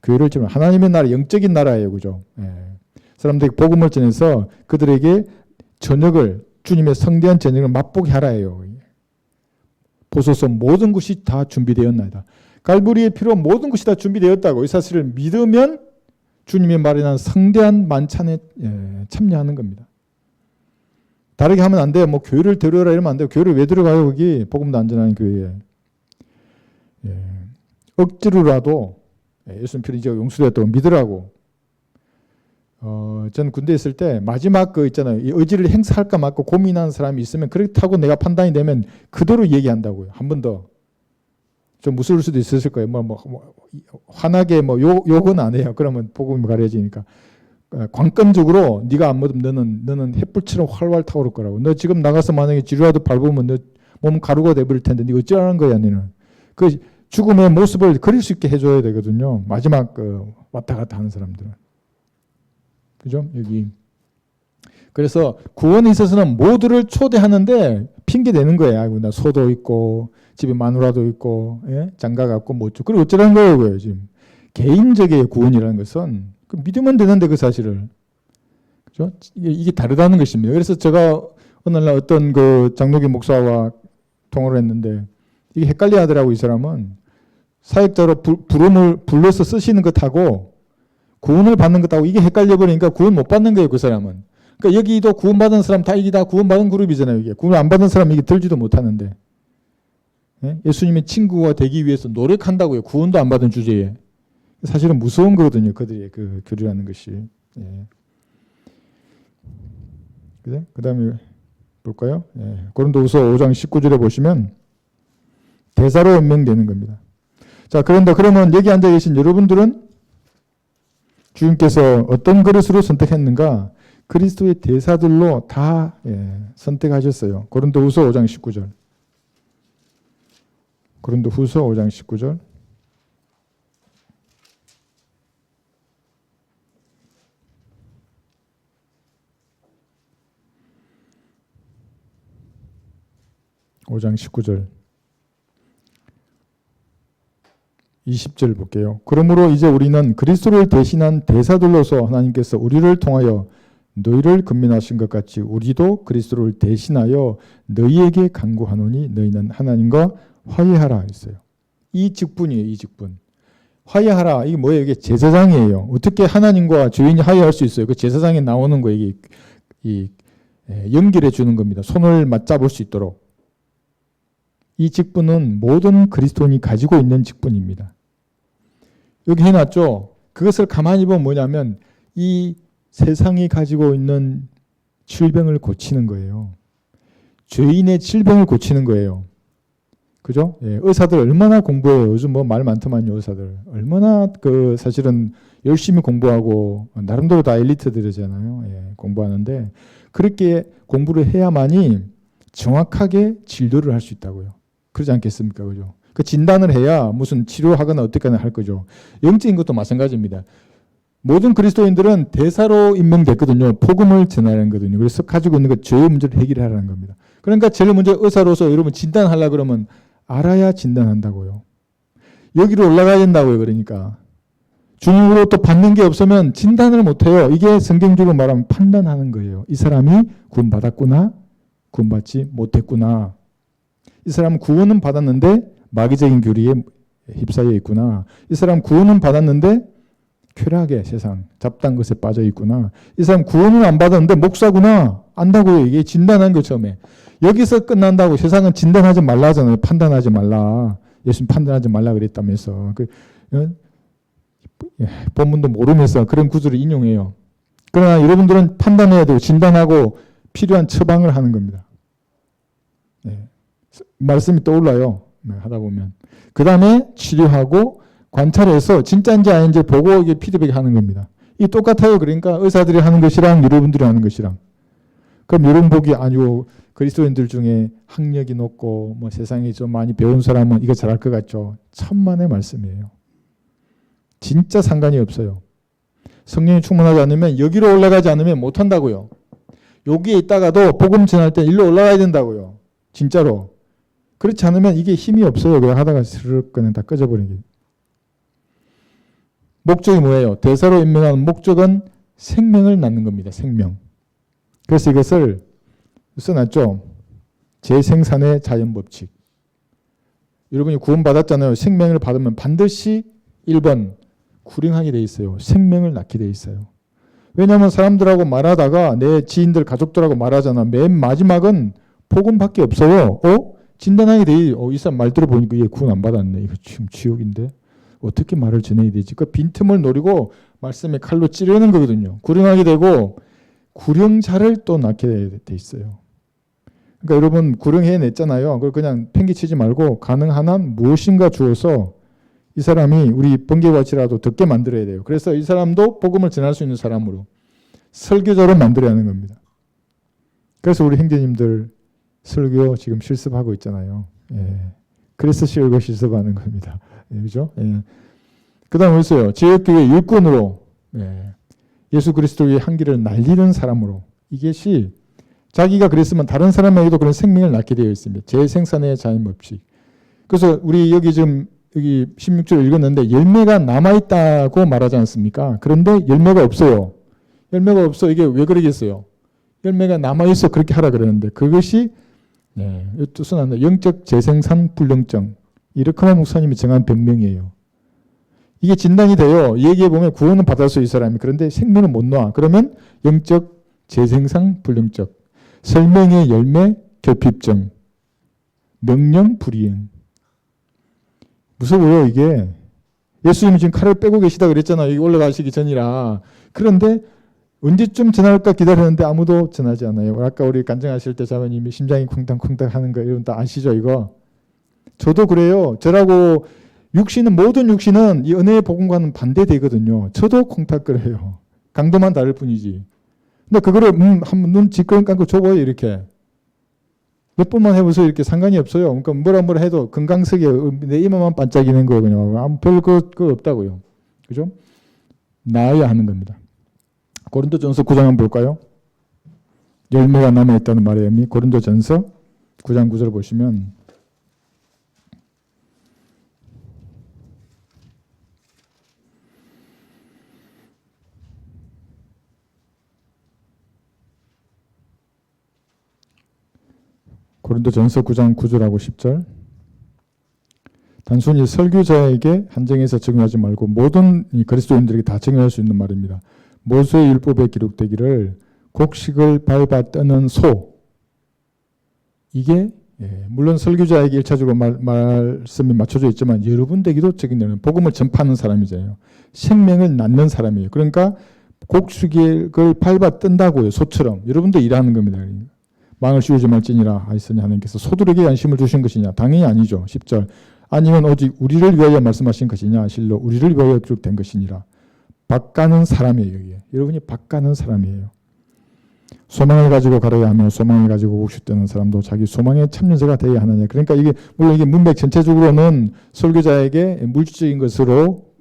교회를 채우라. 하나님의 나라, 영적인 나라예요. 그죠? 사람들에게 복음을 전해서 그들에게 저녁을, 주님의 성대한 저녁을 맛보게 하라예요. 보소서 모든 것이 다 준비되었나이다. 갈보리의 피로 모든 것이 다 준비되었다고 이 사실을 믿으면 주님의 마련한 성대한 만찬에 참여하는 겁니다. 다르게 하면 안 돼요. 뭐 교회를 데려오라 이러면 안 돼요. 교회를 왜 들어가요? 거기 복음도 안 전하는 교회에. 억지로라도 예수님 피로 이제 용서되었다고 믿으라고. 전 군대에 있을 때 마지막 그 있잖아요. 이 의지를 행사할까 말까 고민하는 사람이 있으면 그렇다고 내가 판단이 되면 그대로 얘기한다고요. 한 번 더. 좀 무서울 수도 있었을 거예요. 화나게 욕은 안 해요. 그러면 복음이 가려지니까. 관건적으로 네가 안 믿으면 너는 햇불처럼 활활 타오를 거라고. 너 지금 나가서 만약에 지루라도 밟으면 너 몸 가루가 돼버릴 텐데 네가 어찌하는 거야 너는. 그 죽음의 모습을 그릴 수 있게 해줘야 되거든요. 마지막 왔다 갔다 하는 사람들은. 그죠? 여기. 그래서 구원에 있어서는 모두를 초대하는데 핑계 대는 거예요. 아이고, 나 소도 있고, 집에 마누라도 있고, 장가가 있고, 뭐 어쩌고. 그리고 어쩌라는 거예요, 그거예요, 지금. 개인적인 구원이라는 것은 믿으면 되는데 그 사실을. 그죠? 이게 다르다는 것입니다. 그래서 제가 어느 날 어떤 그 장로교 목사와 통화를 했는데 이게 헷갈려 하더라고, 이 사람은. 사역자로 부름을 불러서 쓰시는 것하고 구원을 받는 것하고 이게 헷갈려 버리니까 구원 못 받는 거예요, 그 사람은. 그러니까 여기도 구원받은 사람 다 이게 다 구원받은 그룹이잖아요. 이게 구원 안 받은 사람 이게 들지도 못하는데 예수님의 친구가 되기 위해서 노력한다고요. 구원도 안 받은 주제에. 사실은 무서운 거거든요. 그들의 그 교류라는 것이. 그래? 그다음에 볼까요? 고린도후서 5장 19절에 보시면 대사로 연명되는 겁니다. 자, 그런데 그러면 여기 앉아 계신 여러분들은 주님께서 어떤 그릇으로 선택했는가? 그리스도의 대사들로 다 선택하셨어요. 고린도후서 5장 19절. 고린도후서 5장 19절. (5장 19절) 20절 볼게요. 그러므로 이제 우리는 그리스도를 대신한 대사들로서 하나님께서 우리를 통하여 너희를 근면하신 것 같이 우리도 그리스도를 대신하여 너희에게 간구하노니 너희는 하나님과 화해하라 했어요. 이 직분이에요. 이 직분. 화해하라. 이게 뭐예요? 이게 제사장이에요. 어떻게 하나님과 주인이 화해할 수 있어요? 그 제사장에 나오는 거 이게 연결해 주는 겁니다. 손을 맞잡을 수 있도록. 이 직분은 모든 그리스도인이 가지고 있는 직분입니다. 여기 해놨죠. 그것을 가만히 보면 뭐냐면 이 세상이 가지고 있는 질병을 고치는 거예요. 죄인의 질병을 고치는 거예요. 그죠? 의사들 얼마나 공부해요. 요즘 뭐 말 많더만요, 의사들. 얼마나 사실은 열심히 공부하고, 나름대로 다 엘리트들이잖아요. 공부하는데, 그렇게 공부를 해야만이 정확하게 진료를 할 수 있다고요. 그러지 않겠습니까? 그죠? 그 진단을 해야 무슨 치료하거나 어떻게나 할 거죠. 영적인 것도 마찬가지입니다. 모든 그리스도인들은 대사로 임명됐거든요. 복음을 전하는 거거든요. 그래서 가지고 있는 것 죄의 문제를 해결하라는 겁니다. 그러니까 제일 먼저 의사로서 여러분 진단하려고 그러면 알아야 진단한다고요. 여기로 올라가야 된다고요. 그러니까. 주님으로 또 받는 게 없으면 진단을 못해요. 이게 성경적으로 말하면 판단하는 거예요. 이 사람이 구원받았구나, 구원받지 못했구나. 이 사람은 구원은 받았는데 마귀적인 교리에 휩싸여 있구나. 이 사람 구원은 받았는데 쾌락의 세상, 잡다한 것에 빠져 있구나. 이 사람 구원은 안 받았는데 목사구나. 안다고요. 이게 진단한 거 처음에. 여기서 끝난다고. 세상은 진단하지 말라 하잖아요. 판단하지 말라. 예수님 판단하지 말라 그랬다면서. 본문도 모르면서 그런 구절을 인용해요. 그러나 여러분들은 판단해야 되고 진단하고 필요한 처방을 하는 겁니다. 네. 말씀이 떠올라요. 네, 하다 보면. 그 다음에 치료하고 관찰해서 진짜인지 아닌지 보고 이게 피드백 하는 겁니다. 이 똑같아요. 그러니까 의사들이 하는 것이랑 여러분들이 하는 것이랑. 그럼 여러분 보기 아니고 그리스도인들 중에 학력이 높고 뭐 세상에 좀 많이 배운 사람은 이거 잘할 것 같죠. 천만의 말씀이에요. 진짜 상관이 없어요. 성령이 충만하지 않으면 여기로 올라가지 않으면 못한다고요. 여기에 있다가도 복음 전할 때 일로 올라가야 된다고요. 진짜로. 그렇지 않으면 이게 힘이 없어요. 그냥 하다가 스르륵 그냥 다 꺼져버리게. 목적이 뭐예요? 대사로 임명하는 목적은 생명을 낳는 겁니다. 생명. 그래서 이것을 써놨죠. 재생산의 자연법칙. 여러분이 구원받았잖아요. 생명을 받으면 반드시 1번 구령하게 돼 있어요. 생명을 낳게 돼 있어요. 왜냐하면 사람들하고 말하다가 내 지인들 가족들하고 말하잖아. 맨 마지막은 복음밖에 없어요. 진단하게 돼. 이 사람 말 들어보니까 얘 구원 안 받았네. 이거 지금 지옥인데. 어떻게 말을 전해야 되지? 그 빈틈을 노리고 말씀에 칼로 찌르는 거거든요. 구령하게 되고 구령자를 또 낳게 돼 있어요. 그러니까 여러분 구령해냈잖아요. 그걸 그냥 팽개치지 말고 가능한 한 무엇인가 주어서 이 사람이 우리 번개같이라도 듣게 만들어야 돼요. 그래서 이 사람도 복음을 전할 수 있는 사람으로 설교자로 만들어야 하는 겁니다. 그래서 우리 형제님들 설교 지금 실습하고 있잖아요. 예. 그래서 설교 실습하는 겁니다. 예, 그죠? 예. 그 다음에 있어요. 지역교회 일꾼으로 예수 그리스도의 향기를 날리는 사람으로 이것이 자기가 그랬으면 다른 사람에게도 그런 생명을 낳게 되어 있습니다. 재생산의 자연법칙. 그래서 우리 여기 지금 여기 16절 읽었는데 열매가 남아있다고 말하지 않습니까? 그런데 열매가 없어요. 열매가 없어. 이게 왜 그러겠어요? 열매가 남아있어 그렇게 하라 그러는데 그것이 뜻은 안 돼. 영적 재생산 불능증. 이르크만 목사님이 정한 병명이에요. 이게 진단이 돼요. 얘기해 보면 구원은 받았어요, 이 사람이. 그런데 생명을 못 놔. 그러면 영적 재생산 불능증, 설명의 열매 결핍증, 명령 불이행. 무서워요, 이게. 예수님이 지금 칼을 빼고 계시다 그랬잖아요. 여기 올라가시기 전이라. 그런데 언제쯤 전할까 기다렸는데 아무도 전하지 않아요. 아까 우리 간증하실 때 자매님이 심장이 쿵탕쿵탕 하는 거 이런 거 아시죠, 이거? 저도 그래요. 저라고 모든 육신은 이 은혜의 복음과는 반대되거든요. 저도 콩닥거려요. 강도만 다를 뿐이지. 근데 그거를 한번 눈 지끈 감고 줘봐요, 이렇게. 몇 번만 해보세요. 이렇게 상관이 없어요. 그러니까 뭐라 해도 건강석에 내 이마만 반짝이는 거거든요. 아무 별 거 없다고요. 그죠? 나아야 하는 겁니다. 고린도전서 9장 한번 볼까요? 열매가 남아있다는 말의 의미. 고린도전서 9장 9절 보시면 고린도전서 9장 9절하고 10절. 단순히 설교자에게 한정해서 적용하지 말고 모든 그리스도인들에게 다 적용할 수 있는 말입니다. 모세의 율법에 기록되기를 곡식을 밟아 떠는 소. 이게 물론 설교자에게 1차적으로 말씀이 맞춰져 있지만 여러분에게도 적용되는 복음을 전파하는 사람이잖아요. 생명을 낳는 사람이에요. 그러니까 곡식을 밟아 뜬다고요. 소처럼. 여러분도 일하는 겁니다. 망을 씌우지 말지니라 하시니 하나님께서 소들에게 안심을 주신 것이냐? 당연히 아니죠. 10절. 아니면 오직 우리를 위하여 말씀하신 것이냐? 실로 우리를 위하여 기록된 것이니라. 밭가는 사람이에요. 이게. 여러분이 밭가는 사람이에요. 소망을 가지고 갈아야 하며 소망을 가지고 곡식 뜨는 사람도 자기 소망의 참여자가 되어야 하느냐. 그러니까 이게 물론 이게 문맥 전체적으로는 설교자에게 물질적인 것으로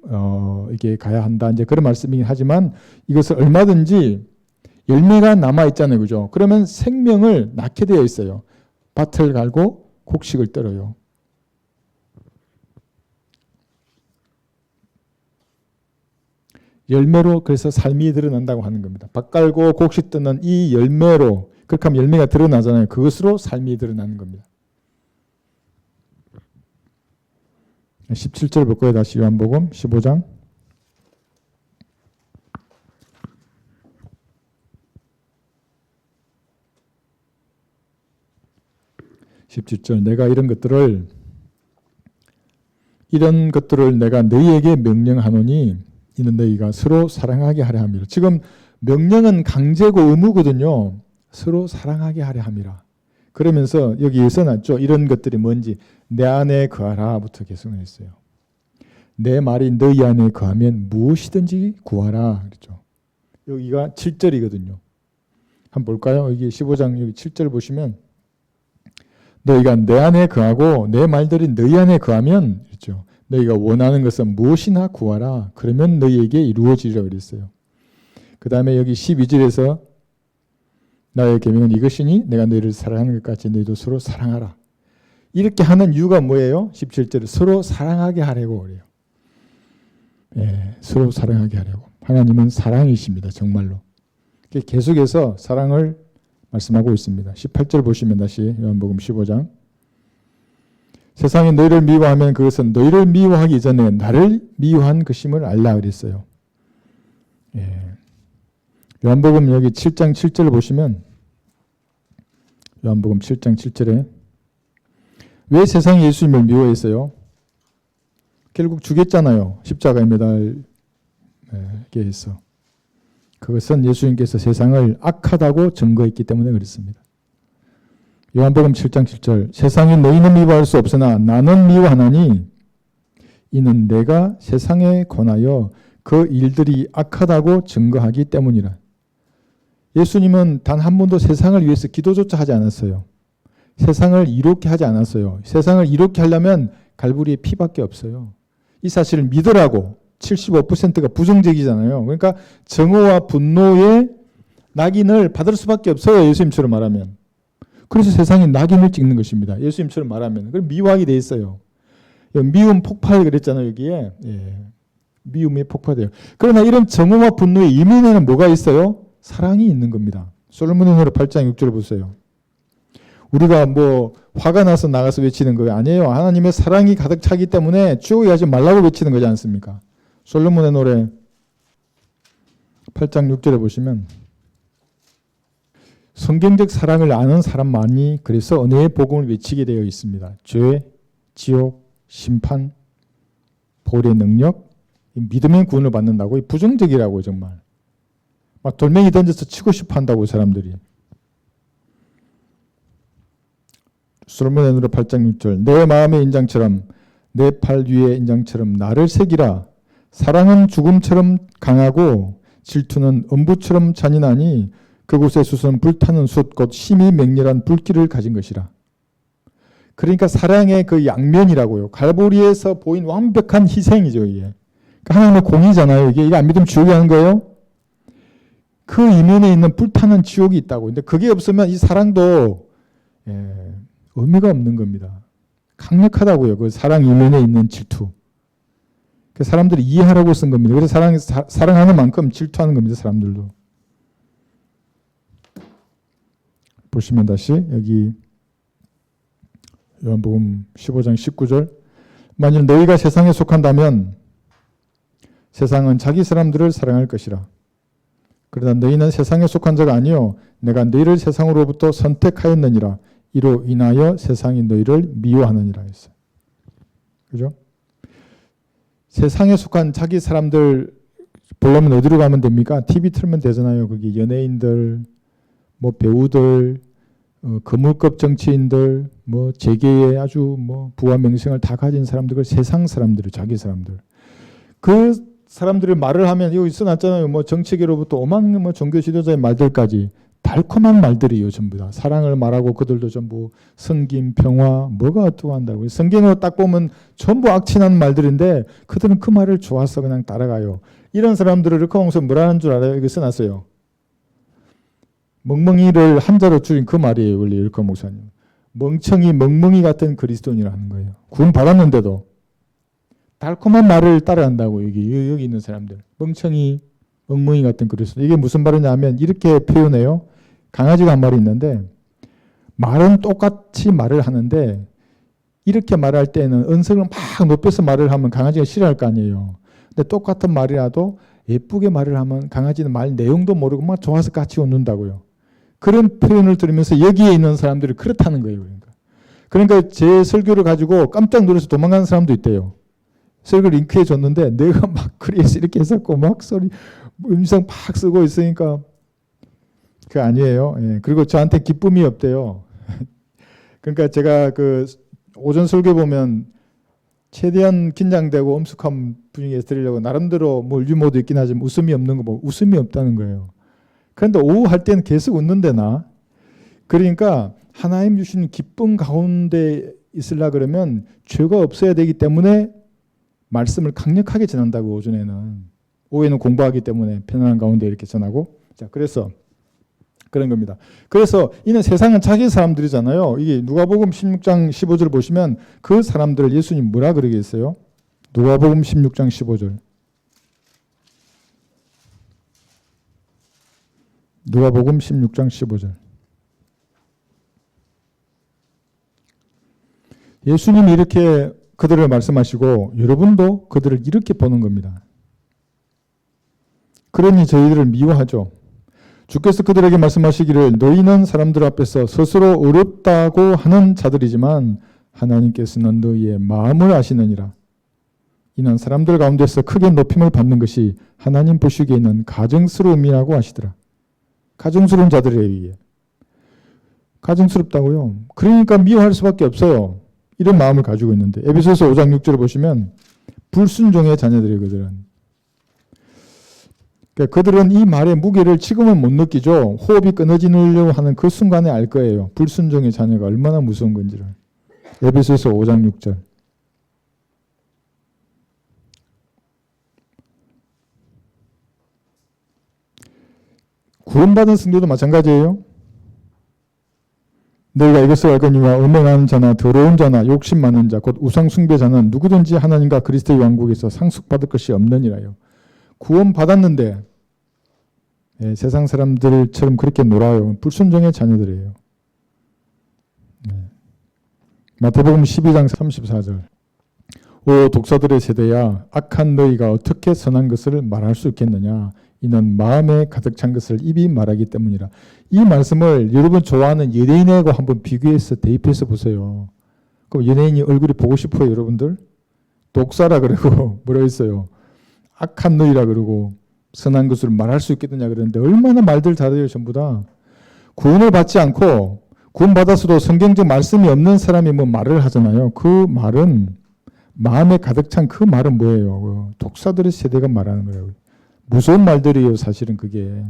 이게 가야 한다. 이제 그런 말씀이긴 하지만 이것을 얼마든지 열매가 남아 있잖아요. 그죠? 그러면 생명을 낳게 되어 있어요. 밭을 갈고 곡식을 떨어요. 열매로 그래서 삶이 드러난다고 하는 겁니다. 밭 갈고 곡식 뜨는 이 열매로 그렇게 하면 열매가 드러나잖아요. 그것으로 삶이 드러나는 겁니다. 17절 볼 거예요. 다시 요한복음 15장. 17절 내가 이런 것들을 내가 너희에게 명령하노니 이는 너희가 서로 사랑하게 하려 함이라. 지금 명령은 강제고 의무거든요. 서로 사랑하게 하려 함이라. 그러면서 여기 써놨죠. 이런 것들이 뭔지 내 안에 거하라부터 계속 했어요. 내 말이 너희 안에 거하면 무엇이든지 구하라 그랬죠. 여기가 7절이거든요. 한번 볼까요? 여기 15장 여기 7절 보시면 너희가 내 안에 거하고 내 말들이 너희 안에 거하면 그렇죠. 너희가 원하는 것은 무엇이나 구하라. 그러면 너희에게 이루어지리라 그랬어요. 그 다음에 여기 12절에서 나의 계명은 이것이니 내가 너희를 사랑하는 것 같이 너희도 서로 사랑하라. 이렇게 하는 이유가 뭐예요? 17절에 서로 사랑하게 하려고 그래요. 예, 서로 사랑하게 하려고. 하나님은 사랑이십니다. 정말로. 계속해서 사랑을 말씀하고 있습니다. 18절 보시면 다시 요한복음 15장. 세상이 너희를 미워하면 그것은 너희를 미워하기 전에 나를 미워한 것임을 알라 그랬어요. 예. 요한복음 여기 7장 7절 보시면 요한복음 7장 7절에 왜 세상이 예수님을 미워했어요? 결국 죽였잖아요. 십자가에 매달게 해서. 그것은 예수님께서 세상을 악하다고 증거했기 때문에 그렇습니다. 요한복음 7장 7절 세상이 너희는 미워할 수 없으나 나는 미워하나니 이는 내가 세상에 권하여 그 일들이 악하다고 증거하기 때문이라. 예수님은 단 한 번도 세상을 위해서 기도조차 하지 않았어요. 세상을 이롭게 하지 않았어요. 세상을 이롭게 하려면 갈보리의 피밖에 없어요. 이 사실을 믿으라고 75%가 부정적이잖아요. 그러니까 정오와 분노의 낙인을 받을 수밖에 없어요. 예수님처럼 말하면. 그래서 세상에 낙인을 찍는 것입니다. 예수님처럼 말하면. 그럼 미워하게 돼 있어요. 미움 폭발 그랬잖아요. 여기에. 예. 미움이 폭발돼요. 그러나 이런 정오와 분노의 이면에는 뭐가 있어요? 사랑이 있는 겁니다. 솔로몬의 노래 8장 6절 보세요. 우리가 뭐 화가 나서 나가서 외치는 거 아니에요. 하나님의 사랑이 가득 차기 때문에 지옥에 가지 말라고 외치는 거지 않습니까? 솔로몬의 노래 8장 6절에 보시면 성경적 사랑을 아는 사람만이 그래서 은혜의 복음을 외치게 되어 있습니다. 죄, 지옥, 심판, 보혈의 능력, 믿음의 구원을 받는다고 부정적이라고 정말. 막 돌멩이 던져서 치고 싶어 한다고 사람들이. 솔로몬의 노래 8장 6절 내 마음의 인장처럼 내 팔 위의 인장처럼 나를 새기라. 사랑은 죽음처럼 강하고 질투는 음부처럼 잔인하니 그곳의 숯은 불타는 숯 곧 심히 맹렬한 불길을 가진 것이라. 그러니까 사랑의 그 양면이라고요. 갈보리에서 보인 완벽한 희생이죠. 이게. 그러니까 하나님의 공의잖아요. 이게 안 믿으면 지옥이 하는 거예요. 그 이면에 있는 불타는 지옥이 있다고. 근데 그게 없으면 이 사랑도 의미가 없는 겁니다. 강력하다고요. 그 사랑 이면에 있는 질투. 그 사람들이 이해하라고 쓴 겁니다. 그래서 사랑하는 만큼 질투하는 겁니다. 사람들도. 보시면 다시 여기 요한복음 15장 19절 만일 너희가 세상에 속한다면 세상은 자기 사람들을 사랑할 것이라. 그러나 너희는 세상에 속한 자가 아니요 내가 너희를 세상으로부터 선택하였느니라. 이로 인하여 세상이 너희를 미워하느니라 했어요. 그죠? 세상에 속한 자기 사람들 보려면 어디로 가면 됩니까? TV 틀면 되잖아요. 거기 연예인들, 뭐 배우들, 거물급 정치인들, 뭐 재계의 아주 뭐 부와 명성을 다 가진 사람들, 그 세상 사람들, 자기 사람들. 그 사람들이 말을 하면 여기 써놨잖아요. 뭐 정치계로부터 오만 뭐 종교 지도자의 말들까지 달콤한 말들이에요. 전부 다 사랑을 말하고 그들도 전부 성김, 평화, 뭐가 어떻고 한다고. 성경으로 딱 보면 전부 악친한 말들인데 그들은 그 말을 좋아서 그냥 따라가요. 이런 사람들을 이렇게 하면서 뭐라는 줄 알아요? 이거 써놨어요. 멍멍이를 한자로 줄인 그 말이에요. 원래 일컬 목사님. 멍청이, 멍멍이 같은 그리스도인이라는 거예요. 구원 받았는데도 달콤한 말을 따라간다고. 여기 있는 사람들. 멍청이, 멍멍이 같은 그리스도. 이게 무슨 말이냐면 이렇게 표현해요. 강아지가 한 마리 있는데 말은 똑같이 말을 하는데 이렇게 말할 때는 언성을 막 높여서 말을 하면 강아지가 싫어할 거 아니에요. 근데 똑같은 말이라도 예쁘게 말을 하면 강아지는 말 내용도 모르고 막 좋아서 같이 웃는다고요. 그런 표현을 들으면서 여기에 있는 사람들이 그렇다는 거예요. 그러니까 제 설교를 가지고 깜짝 놀라서 도망가는 사람도 있대요. 설교 링크해 줬는데 내가 막 그래서 이렇게 했었고 막 소리 음성 팍 쓰고 있으니까 그 아니에요. 예. 그리고 저한테 기쁨이 없대요. 그러니까 제가 그 오전 설교 보면 최대한 긴장되고 엄숙한 분위기에서 드리려고 나름대로 뭐 유머도 있긴 하지만 웃음이 없는 거 뭐 웃음이 없다는 거예요. 그런데 오후 할 때는 계속 웃는데 나. 그러니까 하나님 주시는 기쁨 가운데 있으려 그러면 죄가 없어야 되기 때문에 말씀을 강력하게 전한다고 오전에는. 오후에는 공부하기 때문에 편안한 가운데 이렇게 전하고. 자, 그래서 그런 겁니다. 그래서 이는 세상은 자기 사람들이잖아요. 이게 누가복음 16장 15절 보시면 그 사람들을 예수님 뭐라 그러겠어요? 누가복음 16장 15절. 누가복음 16장 15절. 예수님이 이렇게 그들을 말씀하시고 여러분도 그들을 이렇게 보는 겁니다. 그러니 저희들을 미워하죠. 주께서 그들에게 말씀하시기를 너희는 사람들 앞에서 스스로 어렵다고 하는 자들이지만 하나님께서는 너희의 마음을 아시느니라. 이는 사람들 가운데서 크게 높임을 받는 것이 하나님 보시기에는 가증스러움이라고 하시더라. 가증스러운 자들에 의해. 가증스럽다고요. 그러니까 미워할 수밖에 없어요. 이런 마음을 가지고 있는데 에베소서 5장 6절을 보시면 불순종의 자녀들이거든. 그러니까 그들은 이 말의 무게를 지금은 못 느끼죠. 호흡이 끊어지려고 하는 그 순간에 알 거예요. 불순종의 자녀가 얼마나 무서운 건지를. 에베소서 5장 6절. 구원받은 성도도 마찬가지예요. 너희가 이것을 알거니와 음행하는 자나 더러운 자나 욕심 많은 자 곧 우상 숭배자는 누구든지 하나님과 그리스도의 왕국에서 상속받을 것이 없느니라요. 구원받았는데 세상 사람들처럼 그렇게 놀아요. 불순종의 자녀들이에요. 마태복음 12장 34절. 오 독사들의 세대야 악한 너희가 어떻게 선한 것을 말할 수 있겠느냐. 이는 마음에 가득 찬 것을 입이 말하기 때문이라. 이 말씀을 여러분 좋아하는 연예인하고 한번 비교해서 대입해서 보세요. 그럼 연예인이 얼굴이 보고 싶어요, 여러분들? 독사라 그러고 뭐라 했어요? 악한 너희라 그러고 선한 것을 말할 수 있겠느냐 그러는데 얼마나 말들 잘해요, 전부 다. 구원을 받지 않고 구원받았어도 성경적 말씀이 없는 사람이 뭐 말을 하잖아요. 그 말은 마음에 가득 찬 그 말은 뭐예요? 독사들의 세대가 말하는 거예요. 무서운 말들이에요, 사실은 그게.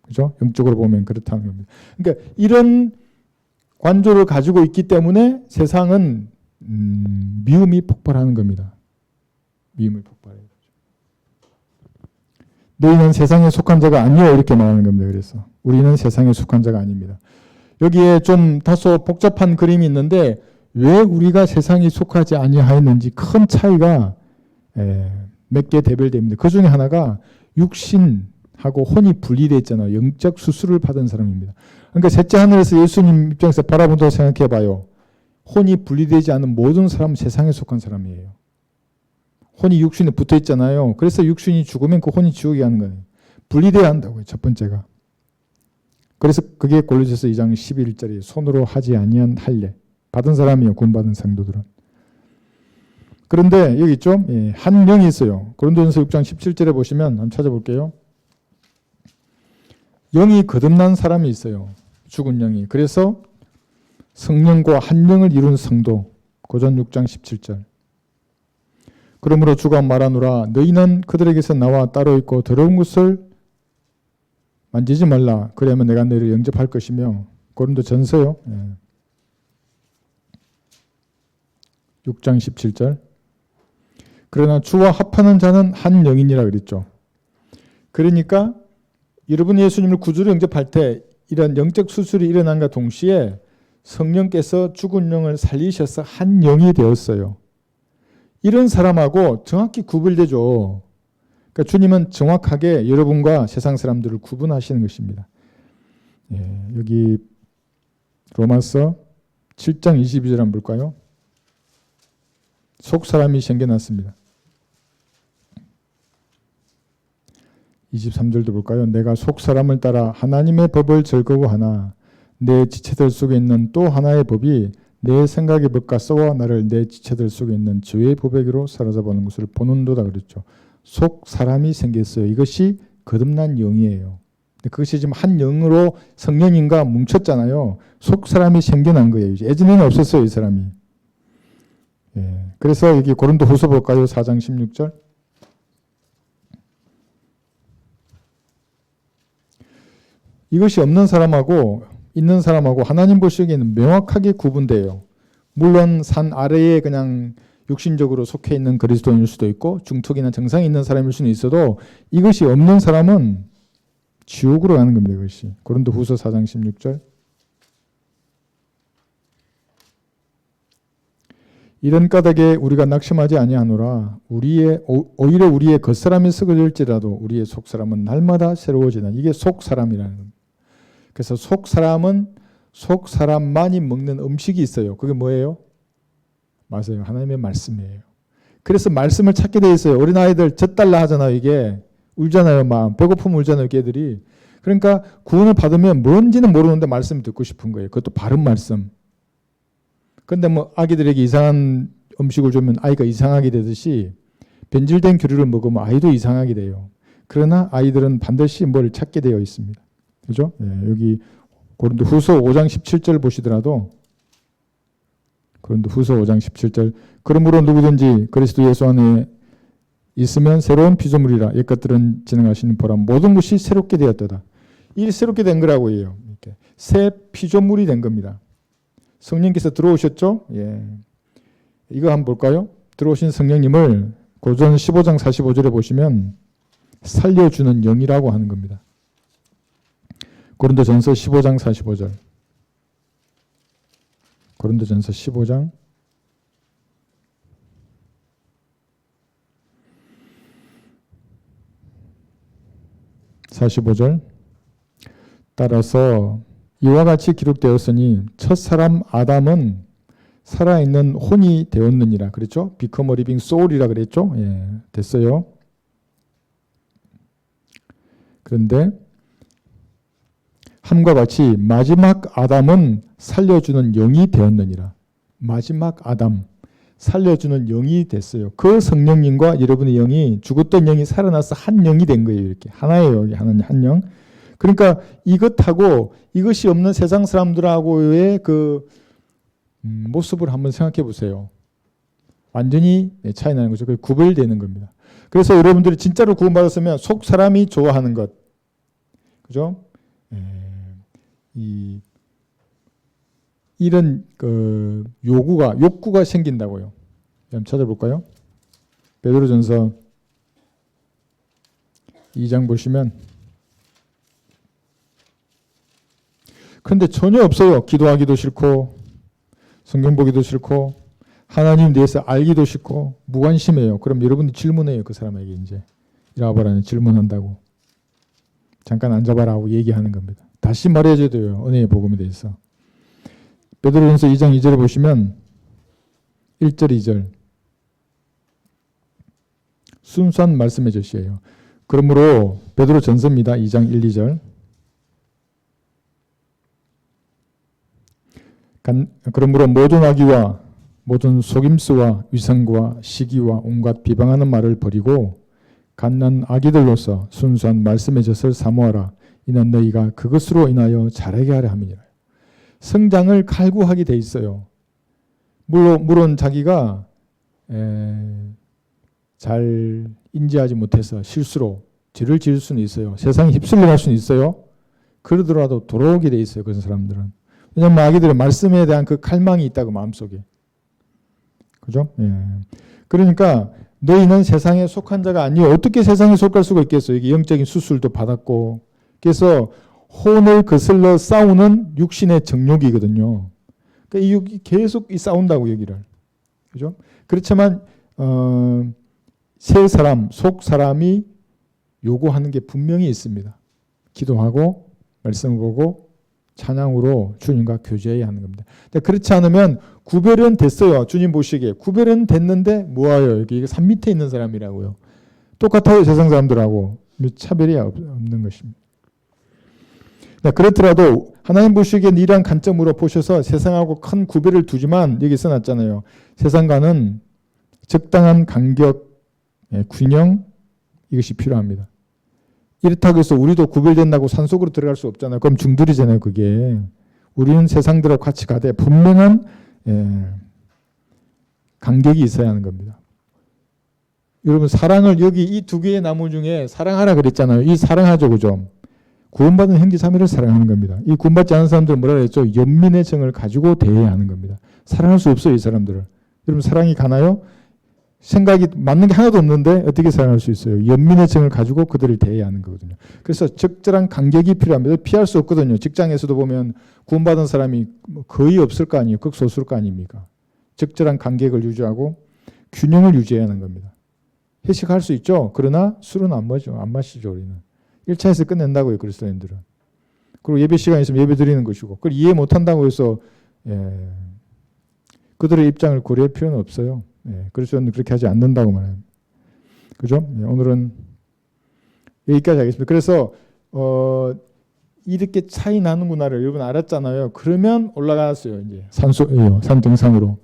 그죠? 영적으로 보면 그렇다는 겁니다. 그러니까 이런 관조를 가지고 있기 때문에 세상은 미움이 폭발하는 겁니다. 미움이 폭발해요. 너희는 세상에 속한 자가 아니요 이렇게 말하는 겁니다. 그래서 우리는 세상에 속한 자가 아닙니다. 여기에 좀 다소 복잡한 그림이 있는데 왜 우리가 세상에 속하지 아니하였는지 큰 차이가 몇 개 대별됩니다. 그 중에 하나가 육신하고 혼이 분리되어 있잖아요. 영적 수술을 받은 사람입니다. 그러니까 셋째 하늘에서 예수님 입장에서 바라본다고 생각해 봐요. 혼이 분리되지 않은 모든 사람은 세상에 속한 사람이에요. 혼이 육신에 붙어 있잖아요. 그래서 육신이 죽으면 그 혼이 지옥에 가는 거예요. 분리돼야 한다고요. 첫 번째가. 그래서 그게 골로새서 2장 11절에 손으로 하지 아니한 할례. 받은 사람이에요. 구원받은 성도들은. 그런데 여기 있죠. 한 영이 있어요. 고린도전서 6장 17절에 보시면 한번 찾아볼게요. 영이 거듭난 사람이 있어요. 죽은 영이. 그래서 성령과 한 영을 이룬 성도. 고전 6장 17절. 그러므로 주가 말하노라 너희는 그들에게서 나와 따로 있고 더러운 것을 만지지 말라. 그래야만 내가 너희를 영접할 것이며. 고린도전서요. 6장 17절. 그러나 주와 합하는 자는 한 영이니라 그랬죠. 그러니까 여러분이 예수님을 구주로 영접할 때 이런 영적 수술이 일어난과 동시에 성령께서 죽은 영을 살리셔서 한 영이 되었어요. 이런 사람하고 정확히 구별되죠. 그러니까 주님은 정확하게 여러분과 세상 사람들을 구분하시는 것입니다. 여기 로마서 7장 22절 한번 볼까요? 속 사람이 생겨났습니다. 23절도 볼까요? 내가 속 사람을 따라 하나님의 법을 즐거워하나 내 지체들 속에 있는 또 하나의 법이 내 생각의 법과 싸워 나를 내 지체들 속에 있는 죄의 법에게로 사로잡아놓은 것을 보는도다 그랬죠. 속 사람이 생겼어요. 이것이 거듭난 영이에요. 그것이 지금 한 영으로 성령님과 뭉쳤잖아요. 속 사람이 생겨난 거예요. 이제 예전에는 없었어요, 이 사람이. 예. 그래서 여기 고린도 후서 볼까요? 4장 16절. 이것이 없는 사람하고 있는 사람하고 하나님 보시기에는 명확하게 구분돼요. 물론 산 아래에 그냥 육신적으로 속해 있는 그리스도인일 수도 있고 중턱이나 정상에 있는 사람일 수는 있어도 이것이 없는 사람은 지옥으로 가는 겁니다. 이것이. 고린도 후서 4장 16절. 이런 까닭에 우리가 낙심하지 아니하노라. 오히려 우리의 겉사람이 썩어질지라도 우리의 속사람은 날마다 새로워지나. 이게 속사람이라는 겁니다. 그래서 속사람은 속사람만이 먹는 음식이 있어요. 그게 뭐예요? 맞아요. 하나님의 말씀이에요. 그래서 말씀을 찾게 돼 있어요. 어린아이들 젖달라 하잖아요. 이게 울잖아요. 막 배고프면 울잖아요. 걔들이. 그러니까 구원을 받으면 뭔지는 모르는데 말씀을 듣고 싶은 거예요. 그것도 바른 말씀. 근데 뭐 아기들에게 이상한 음식을 주면 아이가 이상하게 되듯이 변질된 교류를 먹으면 아이도 이상하게 돼요. 그러나 아이들은 반드시 뭘 찾게 되어 있습니다. 그죠? 예, 여기 고린도 후서 5장 17절 보시더라도 고린도 후서 5장 17절 그러므로 누구든지 그리스도 예수 안에 있으면 새로운 피조물이라 옛것들은 지나가시는 보라 모든 것이 새롭게 되었도다. 이 새롭게 된 거라고 해요. 이렇게 새 피조물이 된 겁니다. 성령께서 들어오셨죠? 예. 이거 한번 볼까요? 들어오신 성령님을 고전 15장 45절에 보시면 살려주는 영이라고 하는 겁니다. 고린도전서 15장 45절. 고린도전서 15장 45절. 따라서 이와 같이 기록되었으니 첫사람 아담은 살아있는 혼이 되었느니라. 그랬죠? Become a living soul이라 그랬죠? 예, 됐어요. 그런데 함과 같이 마지막 아담은 살려주는 영이 되었느니라. 마지막 아담, 살려주는 영이 됐어요. 그 성령님과 여러분의 영이 죽었던 영이 살아나서 한 영이 된 거예요. 이렇게 하나예요. 한 영. 그러니까 이것하고 이것이 없는 세상 사람들하고의 그 모습을 한번 생각해 보세요. 완전히 차이 나는 거죠. 구별되는 겁니다. 그래서 여러분들이 진짜로 구원받았으면 속 사람이 좋아하는 것, 그죠? 이런 그 욕구가 생긴다고요. 한번 찾아볼까요? 베드로전서 2장 보시면 그런데 전혀 없어요. 기도하기도 싫고 성경 보기도 싫고 하나님 대해서 알기도 싫고 무관심해요. 그럼 여러분이 질문해요. 그 사람에게 이제 이리 와봐라 질문한다고. 잠깐 앉아봐라 하고 얘기하는 겁니다. 다시 말해줘야 돼요. 은혜의 복음에 대해서. 베드로전서 2장 2절에 보시면 1절 2절 순수한 말씀의 제시예요. 그러므로 베드로전서입니다. 2장 1, 2절 그러므로 모든 악의와 모든 속임수와 위선과 시기와 온갖 비방하는 말을 버리고 갓난 아기들로서 순수한 말씀의 젖을 사모하라. 이는 너희가 그것으로 인하여 자라게 하려 함이니라. 성장을 갈구하게 돼 있어요. 물론 자기가 잘 인지하지 못해서 실수로 죄를 지을 수는 있어요. 세상에 휩쓸려 갈 수는 있어요. 그러더라도 돌아오게 돼 있어요. 그런 사람들은. 왜냐하면 아기들의 말씀에 대한 그 갈망이 있다고 마음속에. 그죠? 예. 그러니까 너희는 세상에 속한 자가 아니요. 어떻게 세상에 속할 수가 있겠어요? 이게 영적인 수술도 받았고. 그래서 혼을 거슬러 싸우는 육신의 정욕이거든요. 그러니까 이 육이 계속 싸운다고 여기를. 그죠? 그렇지만 새 사람, 속 사람이 요구하는 게 분명히 있습니다. 기도하고 말씀 보고 찬양으로 주님과 교제해야 하는 겁니다. 그렇지 않으면 구별은 됐어요. 주님 보시기에. 구별은 됐는데 뭐예요? 여기 산 밑에 있는 사람이라고요. 똑같아요. 세상 사람들하고. 차별이 없는 것입니다. 그렇더라도 하나님 보시기엔 이러한 관점으로 보셔서 세상하고 큰 구별을 두지만 여기 써놨잖아요. 세상과는 적당한 간격, 균형 이것이 필요합니다. 이렇다고 해서 우리도 구별된다고 산속으로 들어갈 수 없잖아요. 그럼 중들이잖아요, 그게. 우리는 세상들하고 같이 가되 분명한 간격이 있어야 하는 겁니다. 여러분 사랑을 여기 이 두 개의 나무 중에 사랑하라 그랬잖아요. 이 사랑하죠, 그죠? 구원받은 형제 자매를 사랑하는 겁니다. 이 구원받지 않은 사람들은 뭐라 그랬죠? 연민의 정을 가지고 대해야 하는 겁니다. 사랑할 수 없어요, 이 사람들을. 여러분 사랑이 가나요? 생각이 맞는 게 하나도 없는데 어떻게 사랑할 수 있어요? 연민의 정을 가지고 그들을 대해야 하는 거거든요. 그래서 적절한 간격이 필요합니다. 피할 수 없거든요. 직장에서도 보면 구원받은 사람이 거의 없을 거 아니에요. 극소수일 거 아닙니까? 적절한 간격을 유지하고 균형을 유지해야 하는 겁니다. 회식할 수 있죠. 그러나 술은 안 마시죠. 우리는. 1차에서 끝낸다고요. 그리스도인들은. 그리고 예배 시간이 있으면 예배 드리는 것이고 그걸 이해 못한다고 해서 그들의 입장을 고려할 필요는 없어요. 그리스도인은 그렇게 하지 않는다고 말해요. 그죠? 오늘은 여기까지 하겠습니다. 그래서 이렇게 차이 나는구나를 여러분 알았잖아요. 그러면 올라갔어요. 이제 산 정상으로.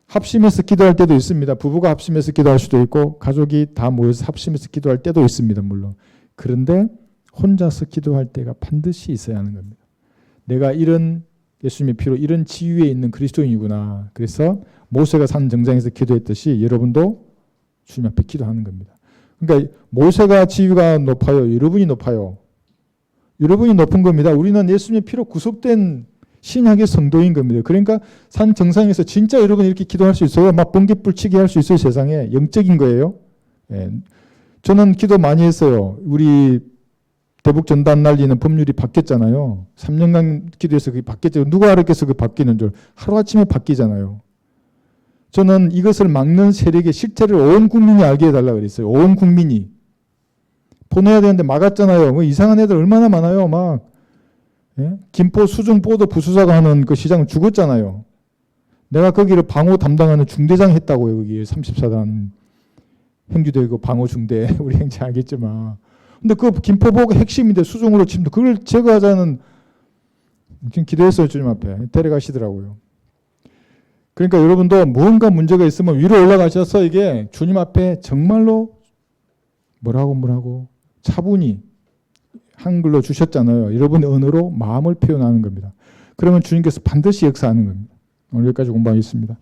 합심해서 기도할 때도 있습니다. 부부가 합심해서 기도할 수도 있고 가족이 다 모여서 합심해서 기도할 때도 있습니다. 물론. 그런데 혼자서 기도할 때가 반드시 있어야 하는 겁니다. 내가 이런 예수님의 피로 이런 지위에 있는 그리스도인이구나. 그래서 모세가 산 정상에서 기도했듯이 여러분도 주님 앞에 기도하는 겁니다. 그러니까 모세가 지위가 높아요. 여러분이 높아요. 여러분이 높은 겁니다. 우리는 예수님의 피로 구속된 신약의 성도인 겁니다. 그러니까 산 정상에서 진짜 여러분 이렇게 기도할 수 있어요. 막 번개불치기 할 수 있어요. 세상에. 영적인 거예요. 저는 기도 많이 했어요. 우리 대북 전단 날리는 법률이 바뀌었잖아요. 3년간 기도해서 그게 바뀌었죠. 누가 알았겠어 그 바뀌는 줄. 하루아침에 바뀌잖아요. 저는 이것을 막는 세력의 실체를 온 국민이 알게 해달라고 그랬어요. 온 국민이. 보내야 되는데 막았잖아요. 뭐 이상한 애들 얼마나 많아요. 막. 김포 수중보도 부수사가 하는 그 시장 죽었잖아요. 내가 거기를 방호 담당하는 중대장 했다고요. 거기 34단 행주대고 방호 중대. 우리 형제 알겠지만. 근데 그 김포보가 핵심인데 수중으로 치면 그걸 제거하자는 지금 기도했어요. 주님 앞에. 데려가시더라고요. 그러니까 여러분도 무언가 문제가 있으면 위로 올라가셔서 이게 주님 앞에 정말로 뭐라고 차분히 한글로 주셨잖아요. 여러분의 언어로 마음을 표현하는 겁니다. 그러면 주님께서 반드시 역사하는 겁니다. 오늘 여기까지 공부하겠습니다.